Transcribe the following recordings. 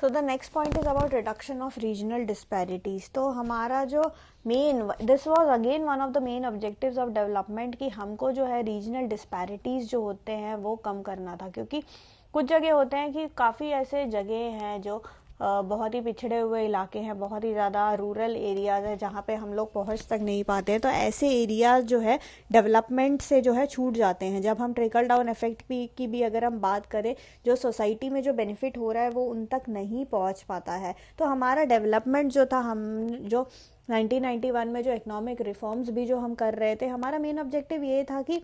So the next point is about reduction of regional disparities. तो हमारा जो this was again one of the main objectives of development कि हमको जो है रीजनल डिस्पैरिटीज जो होते हैं वो कम करना था, क्योंकि कुछ जगह होते हैं कि काफ़ी ऐसे जगह हैं जो बहुत ही पिछड़े हुए इलाके हैं, बहुत ही ज़्यादा रूरल एरियाज़ है जहाँ पे हम लोग पहुँच तक नहीं पाते, तो ऐसे एरियाज़ जो है डेवलपमेंट से जो है छूट जाते हैं। जब हम ट्रिकल डाउन इफेक्ट की भी अगर हम बात करें, जो सोसाइटी में जो बेनिफिट हो रहा है वो उन तक नहीं पहुँच पाता है। तो हमारा डेवलपमेंट जो था, हम जो 1991 में जो इकोनॉमिक रिफॉर्म्स भी जो हम कर रहे थे, हमारा मेन ऑब्जेक्टिव ये था कि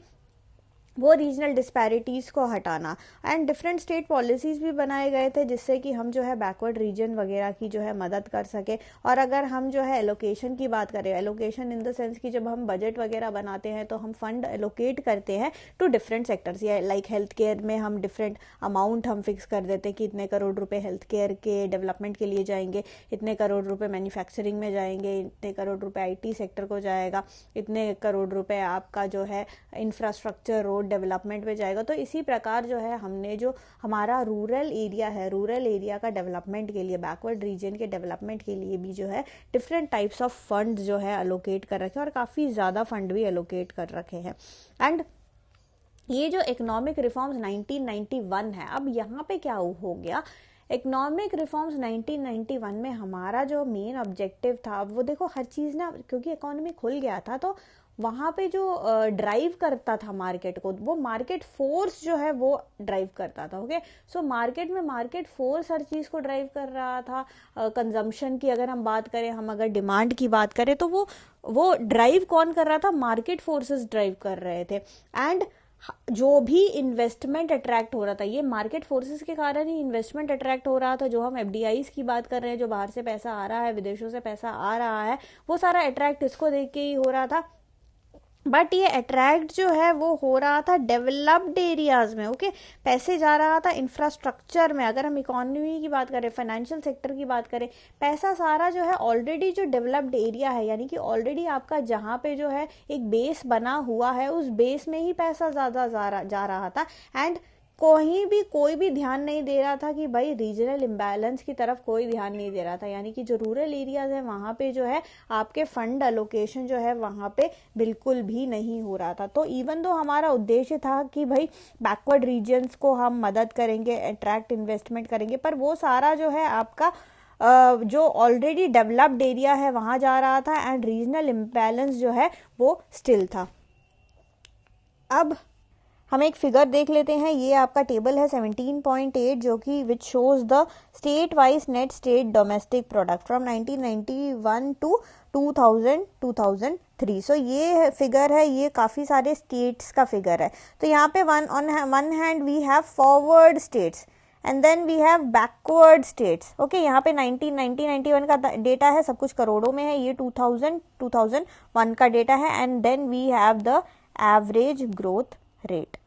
वो रीजनल डिस्पैरिटीज़ को हटाना, एंड डिफरेंट स्टेट पॉलिसीज़ भी बनाए गए थे जिससे कि हम जो है बैकवर्ड रीजन वगैरह की जो है मदद कर सके। और अगर हम जो है एलोकेशन की बात करें, एलोकेशन इन द सेंस कि जब हम बजट वगैरह बनाते हैं तो हम फंड एलोकेट करते हैं टू डिफरेंट सेक्टर्स, या लाइक हेल्थ केयर में हम डिफरेंट अमाउंट हम फिक्स कर देते हैं कि इतने करोड़ रुपए हेल्थ केयर के डेवलपमेंट के लिए जाएंगे, इतने करोड़ रुपए मैन्युफैक्चरिंग में जाएंगे, इतने करोड़ रुपए IT सेक्टर को जाएगा, इतने करोड़ रुपए आपका जो है इंफ्रास्ट्रक्चर रोड डेवलपमेंट में जाएगा। तो इसी प्रकार जो है हमने जो हमारा रूरल एरिया है, रूरल एरिया का डेवलपमेंट के लिए, बैकवर्ड रीजन के डेवलपमेंट के लिए भी जो है डिफरेंट टाइप्स ऑफ फंड जो है अलोकेट कर रखे हैं, और काफ़ी ज़्यादा फंड भी अलोकेट कर रखे हैं। एंड ये जो इकोनॉमिक रिफॉर्म्स 1991 है, अब यहाँ पे क्या हो गया, इकोनॉमिक रिफॉर्म्स 1991 में हमारा जो मेन ऑब्जेक्टिव था, वो देखो हर चीज़ ना, क्योंकि इकोनॉमी खुल गया था तो वहाँ पे जो ड्राइव करता था मार्केट को, वो मार्केट फोर्स जो है वो ड्राइव करता था। ओके, सो मार्केट में मार्केट फोर्स हर चीज़ को ड्राइव कर रहा था। कंजम्पशन की अगर हम बात करें, हम अगर डिमांड की बात करें, तो वो ड्राइव कौन कर रहा था, मार्केट फोर्सेस ड्राइव कर रहे थे। एंड जो भी इन्वेस्टमेंट अट्रैक्ट हो रहा था, ये मार्केट फोर्सेस के कारण ही इन्वेस्टमेंट अट्रैक्ट हो रहा था। जो हम FDIs की बात कर रहे हैं, जो बाहर से पैसा आ रहा है, विदेशों से पैसा आ रहा है, वो सारा अट्रैक्ट इसको देख के ही हो रहा था। बट ये अट्रैक्ट जो है वो हो रहा था डेवलप्ड एरियाज में। ओके, पैसे जा रहा था इंफ्रास्ट्रक्चर में। अगर हम इकोनॉमी की बात करें, फाइनेंशियल सेक्टर की बात करें, पैसा सारा जो है ऑलरेडी जो डेवलप्ड एरिया है, यानी कि ऑलरेडी आपका जहाँ पे जो है एक बेस बना हुआ है, उस बेस में ही पैसा ज़्यादा जा रहा था। एंड कोई भी ध्यान नहीं दे रहा था कि भाई रीजनल इम्बैलेंस की तरफ कोई ध्यान नहीं दे रहा था, यानी कि जो रूरल एरियाज है वहाँ पे जो है आपके फंड अलोकेशन जो है वहाँ पे बिल्कुल भी नहीं हो रहा था। तो इवन दो हमारा उद्देश्य था कि भाई बैकवर्ड रीजन्स को हम मदद करेंगे, अट्रैक्ट इन्वेस्टमेंट करेंगे, पर वो सारा जो है आपका जो ऑलरेडी डेवलप्ड एरिया है वहाँ जा रहा था, एंड रीजनल इम्बैलेंस जो है वो स्टिल था। अब हम एक फिगर देख लेते हैं। ये आपका टेबल है 17.8, जो कि which shows the state wise net state domestic product from 1991 to 2003। So ये फिगर है, ये काफ़ी सारे स्टेट्स का फिगर है। तो यहाँ पे one hand we have forward states and then we have backward states. Okay, यहाँ पे 1991 का डेटा है, सब कुछ करोड़ों में है। ये 2001 का डेटा है, and then we have the average growth rate.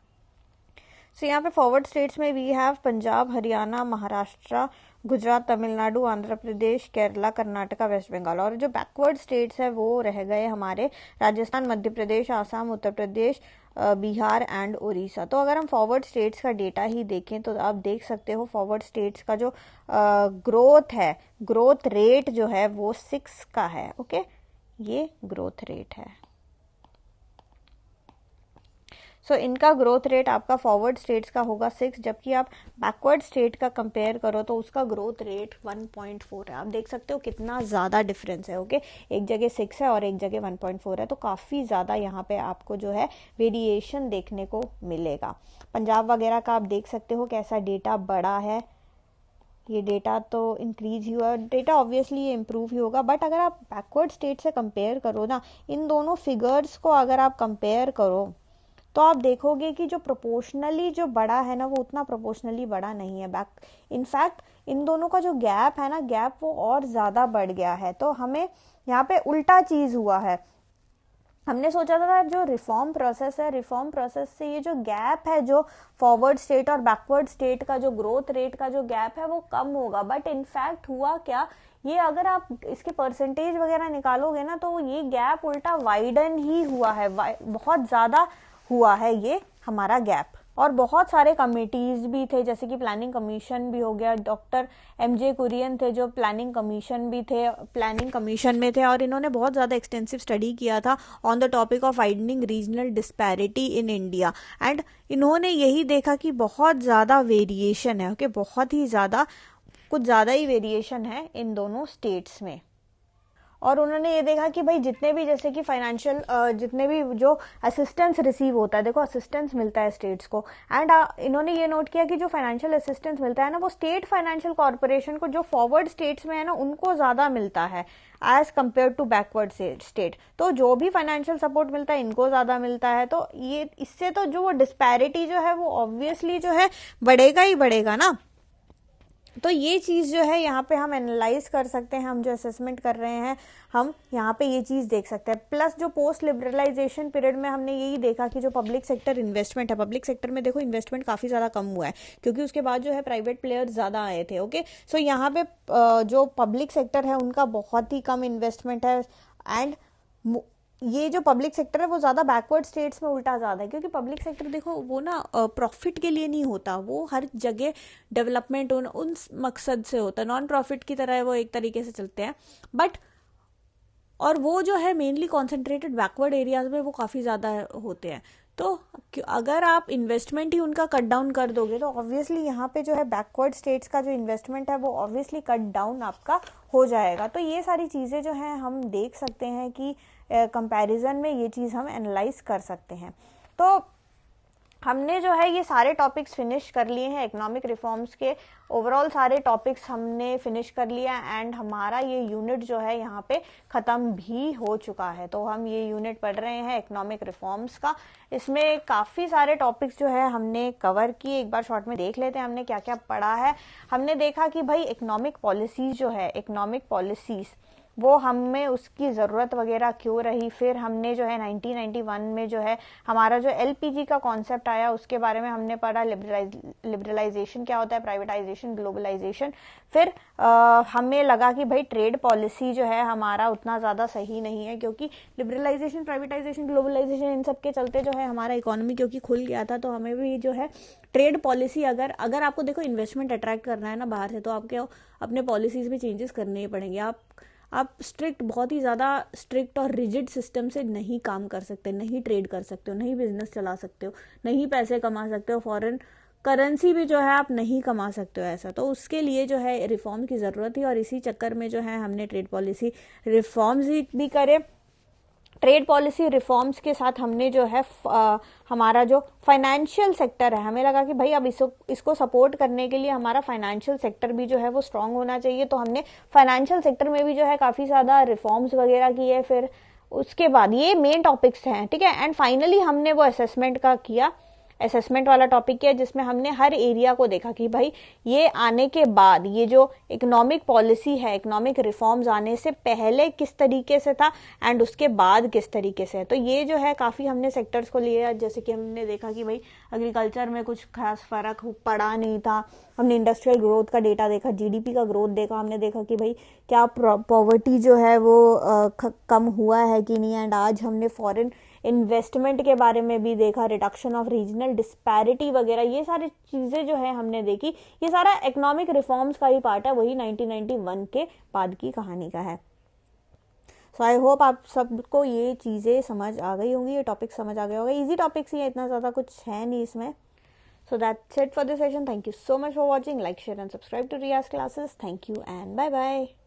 So यहाँ पे फॉरवर्ड स्टेट्स में we have Punjab, Haryana, Maharashtra, Gujarat, Tamil Nadu, Andhra Pradesh, Kerala, Karnataka, West Bengal. और जो बैकवर्ड स्टेट्स है वो रह गए हमारे राजस्थान, मध्य प्रदेश, आसाम, उत्तर प्रदेश, बिहार एंड उड़ीसा। तो अगर हम फॉरवर्ड स्टेट्स का डेटा ही देखें तो आप देख सकते हो फॉरवर्ड स्टेट्स का जो ग्रोथ है, ग्रोथ रेट जो है वो 6 का है। ओके, ये ग्रोथ रेट है। सो इनका ग्रोथ रेट आपका फॉरवर्ड स्टेट्स का होगा 6, जबकि आप बैकवर्ड स्टेट का कंपेयर करो तो उसका ग्रोथ रेट 1.4 है। आप देख सकते हो कितना ज़्यादा डिफरेंस है। ओके, एक जगह 6 है और एक जगह 1.4 है, तो काफ़ी ज़्यादा यहाँ पे आपको जो है वेरिएशन देखने को मिलेगा। पंजाब वगैरह का आप देख सकते हो कैसा डेटा बड़ा है। ये डेटा तो इंक्रीज ही हुआ, डेटा ऑब्वियसली ये इम्प्रूव ही होगा। बट अगर आप बैकवर्ड स्टेट से कंपेयर करो ना, इन दोनों फिगर्स को अगर आप कंपेयर करो तो आप देखोगे कि जो प्रोपोर्शनली जो बड़ा है ना, वो उतना प्रोपोर्शनली बड़ा नहीं है। इनफैक्ट इन दोनों का जो गैप है ना, गैप वो और ज़्यादा बढ़ गया है। तो हमें यहाँ पे उल्टा चीज़ हुआ है। हमने सोचा था जो रिफॉर्म प्रोसेस है, रिफॉर्म प्रोसेस से ये जो गैप है, जो फॉरवर्ड स्टेट और बैकवर्ड स्टेट का जो ग्रोथ रेट का जो गैप है वो कम होगा। बट इनफैक्ट हुआ क्या, ये अगर आप इसके परसेंटेज वगैरह निकालोगे ना, तो ये गैप उल्टा वाइडन ही हुआ है, बहुत ज़्यादा हुआ है ये हमारा गैप। और बहुत सारे कमिटीज़ भी थे, जैसे कि प्लानिंग कमीशन भी हो गया, डॉक्टर MJ कुरियन थे जो प्लानिंग कमीशन में थे, और इन्होंने बहुत ज़्यादा एक्सटेंसिव स्टडी किया था on the topic of widening regional disparity in India. And इन्होंने यही देखा कि बहुत ज़्यादा वेरिएशन है, ओके, बहुत ही ज़्यादा, कुछ ज़्यादा ही वेरिएशन है इन दोनों स्टेट्स में। और उन्होंने ये देखा कि भाई जितने भी, जैसे कि फाइनेंशियल, जितने भी जो असिस्टेंस रिसीव होता है, देखो असिस्टेंस मिलता है स्टेट्स को, एंड इन्होंने ये नोट किया कि जो फाइनेंशियल असिस्टेंस मिलता है ना, वो स्टेट फाइनेंशियल कॉर्पोरेशन को, जो फॉरवर्ड स्टेट्स में है ना, उनको ज़्यादा मिलता है as compare to backward state. तो जो भी फाइनेंशियल सपोर्ट मिलता है इनको ज़्यादा मिलता है, तो ये इससे तो जो वो डिस्पैरिटी जो है वो ऑब्वियसली जो है बढ़ेगा ही बढ़ेगा ना। तो ये चीज़ जो है यहाँ पे हम एनालाइज कर सकते हैं, हम जो असेसमेंट कर रहे हैं हम यहाँ पे ये चीज़ देख सकते हैं। प्लस जो पोस्ट लिबरलाइजेशन पीरियड में हमने यही देखा कि जो पब्लिक सेक्टर इन्वेस्टमेंट है, पब्लिक सेक्टर में देखो इन्वेस्टमेंट काफ़ी ज़्यादा कम हुआ है, क्योंकि उसके बाद जो है प्राइवेट प्लेयर्स ज़्यादा आए थे। ओके, सो यहाँ पे जो पब्लिक सेक्टर है उनका बहुत ही कम इन्वेस्टमेंट है, एंड ये जो पब्लिक सेक्टर है वो ज़्यादा बैकवर्ड स्टेट्स में उल्टा ज़्यादा है, क्योंकि पब्लिक सेक्टर देखो वो ना प्रॉफिट के लिए नहीं होता, वो हर जगह डेवलपमेंट उन मकसद से होता है, नॉन प्रॉफिट की तरह वो एक तरीके से चलते हैं, बट और वो जो है मेनली कॉन्सेंट्रेटेड बैकवर्ड एरियाज में वो काफ़ी ज़्यादा होते हैं। तो अगर आप इन्वेस्टमेंट ही उनका कट डाउन कर दोगे तो ऑब्वियसली यहाँ पे जो है बैकवर्ड स्टेट्स का जो इन्वेस्टमेंट है वो ऑब्वियसली कट डाउन आपका हो जाएगा। तो ये सारी चीज़ें जो हैं हम देख सकते हैं कि कंपैरिजन में ये चीज़ हम एनालाइज कर सकते हैं। तो हमने जो है ये सारे टॉपिक्स फिनिश कर लिए हैं, इकोनॉमिक रिफॉर्म्स के ओवरऑल सारे टॉपिक्स हमने फिनिश कर लिया, एंड हमारा ये यूनिट जो है यहाँ पे ख़त्म भी हो चुका है। तो हम ये यूनिट पढ़ रहे हैं इकोनॉमिक रिफॉर्म्स का, इसमें काफ़ी सारे टॉपिक्स जो है हमने कवर किए। एक बार शॉर्ट में देख लेते हैं हमने क्या क्या पढ़ा है। हमने देखा कि भाई इकोनॉमिक पॉलिसीज़ जो है, इकोनॉमिक पॉलिसीज़ वो हमें उसकी ज़रूरत वगैरह क्यों रही। फिर हमने जो है 1991 में जो है हमारा जो LPG का कॉन्सेप्ट आया उसके बारे में हमने पढ़ा, लिबरलाइजेशन क्या होता है, प्राइवेटाइजेशन, ग्लोबलाइजेशन। फिर हमें लगा कि भाई ट्रेड पॉलिसी जो है हमारा उतना ज़्यादा सही नहीं है, क्योंकि लिबरलाइजेशन, प्राइवेटाइजेशन, ग्लोबलाइजेशन इन सब के चलते जो है हमारा इकोनॉमी क्योंकि खुल गया था, तो हमें भी जो है ट्रेड पॉलिसी, अगर आपको देखो इन्वेस्टमेंट अट्रैक्ट करना है ना बाहर से, तो आपके अपने पॉलिसीज़ में चेंजेस करने ही पड़ेंगे। आप स्ट्रिक्ट, बहुत ही ज़्यादा स्ट्रिक्ट और रिजिड सिस्टम से नहीं काम कर सकते, नहीं ट्रेड कर सकते हो, नहीं बिजनेस चला सकते हो, नहीं पैसे कमा सकते हो, फॉरेन करेंसी भी जो है आप नहीं कमा सकते हो ऐसा। तो उसके लिए जो है रिफॉर्म की ज़रूरत थी, और इसी चक्कर में जो है हमने ट्रेड पॉलिसी रिफॉर्म्स भी करे। ट्रेड पॉलिसी रिफॉर्म्स के साथ हमने जो है हमारा जो फाइनेंशियल सेक्टर है, हमें लगा कि भाई अब इसको सपोर्ट करने के लिए हमारा फाइनेंशियल सेक्टर भी जो है वो स्ट्रांग होना चाहिए, तो हमने फाइनेंशियल सेक्टर में भी जो है काफ़ी ज़्यादा रिफॉर्म्स वगैरह किए। फिर उसके बाद ये मेन टॉपिक्स हैं, ठीक है, एंड फाइनली हमने वो असेसमेंट का किया, असेसमेंट वाला टॉपिक किया, जिसमें हमने हर एरिया को देखा कि भाई ये आने के बाद, ये जो इकोनॉमिक पॉलिसी है, इकोनॉमिक रिफॉर्म्स आने से पहले किस तरीके से था एंड उसके बाद किस तरीके से है। तो ये जो है काफ़ी हमने सेक्टर्स को लिया, जैसे कि हमने देखा कि भाई एग्रीकल्चर में कुछ खास फर्क पड़ा नहीं था, हमने इंडस्ट्रियल ग्रोथ का डेटा देखा, GDP का ग्रोथ देखा, हमने देखा कि भाई क्या पॉवर्टी जो है वो कम हुआ है कि नहीं, एंड आज हमने फॉरेन इन्वेस्टमेंट के बारे में भी देखा, रिडक्शन ऑफ रीजनल डिस्पैरिटी वगैरह, ये सारी चीज़ें जो है हमने देखी। ये सारा इकोनॉमिक रिफॉर्म्स का ही पार्ट है, वही 1991 के बाद की कहानी का है। सो आई होप आप सबको ये चीज़ें समझ आ गई होंगी, ये टॉपिक समझ आ गया होगा। इजी टॉपिक्स ही है, इतना ज़्यादा कुछ है नहीं इसमें। So that's it for this session. Thank you so much for watching. Like, share and subscribe to Riya's classes. Thank you and bye bye.